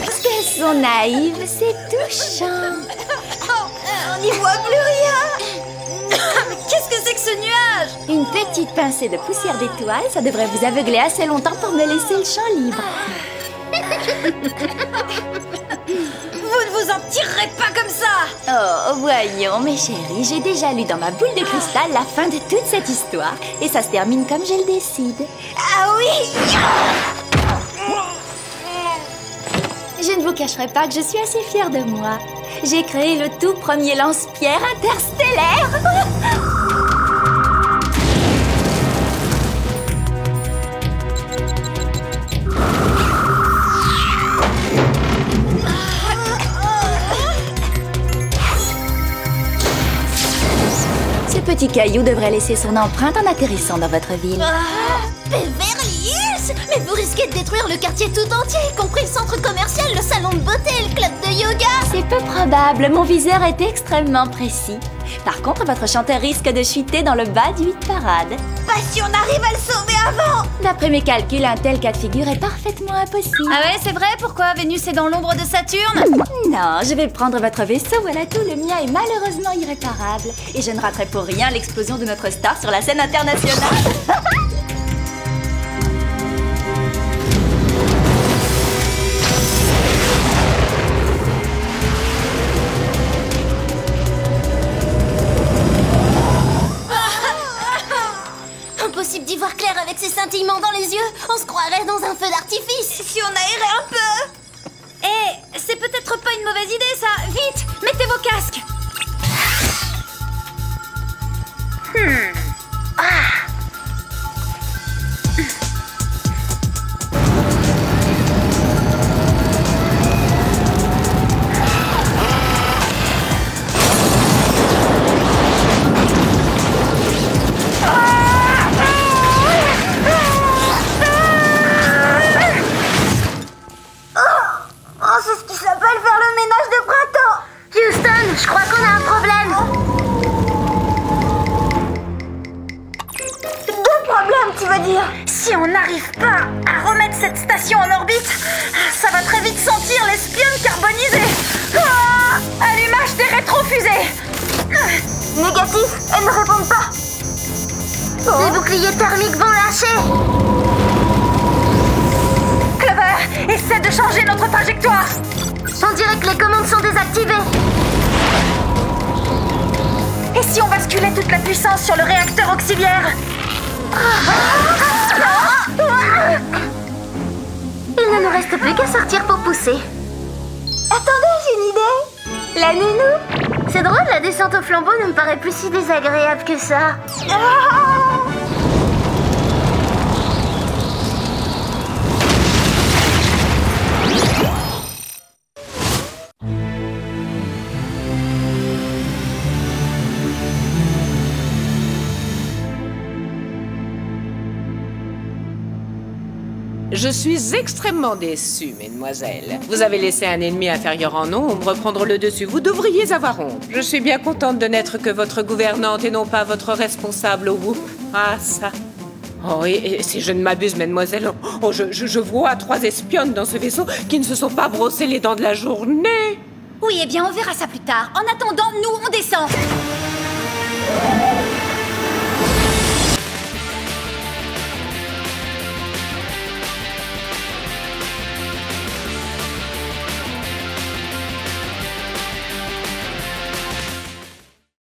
Parce qu'elles sont naïves, c'est touchant. On n'y voit plus rien. Qu'est-ce que c'est que ce nuage? Une petite pincée de poussière d'étoiles, ça devrait vous aveugler assez longtemps pour me laisser le champ libre. Vous ne vous en tirerez pas comme ça! Oh, voyons, mes chéris, j'ai déjà lu dans ma boule de cristal la fin de toute cette histoire. Et ça se termine comme je le décide. Ah oui! Je ne vous cacherai pas que je suis assez fière de moi. J'ai créé le tout premier lance-pierre interstellaire. Ce petit caillou devrait laisser son empreinte en atterrissant dans votre ville. Beverly Hills! Mais vous risquez de détruire le quartier tout entier, y compris le centre commercial, le salon de beauté et le club de yoga! C'est peu probable, mon viseur est extrêmement précis. Par contre, votre chanteur risque de chuter dans le bas du hit-parade. Pas si on arrive à le sauver avant! D'après mes calculs, un tel cas de figure est parfaitement impossible. Ah ouais, c'est vrai? Pourquoi Vénus est dans l'ombre de Saturne? Non, je vais prendre votre vaisseau, voilà tout, le mien est malheureusement irréparable. Et je ne raterai pour rien l'explosion de notre star sur la scène internationale. Impossible d'y voir clair avec ces scintillements dans les yeux. On se croirait dans un feu d'artifice. Si on aérait un peu. Eh, c'est peut-être pas une mauvaise idée ça. Vite, mettez vos casques. C'est ce qui s'appelle faire le ménage de printemps. Houston, je crois qu'on a un problème. Deux problèmes, tu veux dire? Si on n'arrive pas à remettre cette station en orbite, ça va très vite sentir l'espionne carbonisée. Allumage des rétrofusées. Négatif, elles ne répondent pas. Les boucliers thermiques vont lâcher. Clover, essaie de changer notre trajectoire. On dirait que les commandes sont désactivées. Et si on basculait toute la puissance sur le réacteur auxiliaire? Il ne nous reste plus qu'à sortir pour pousser. Attendez, j'ai une idée. La nounou. C'est drôle, la descente au flambeau ne me paraît plus si désagréable que ça. Je suis extrêmement déçue, mesdemoiselles. Vous avez laissé un ennemi inférieur en nombre prendre le dessus. Vous devriez avoir honte. Je suis bien contente de n'être que votre gouvernante et non pas votre responsable au bout. Ah, ça. Oh, et si je ne m'abuse, mesdemoiselles, je vois 3 espionnes dans ce vaisseau qui ne se sont pas brossées les dents de la journée. Oui, eh bien, on verra ça plus tard. En attendant, nous, on descend.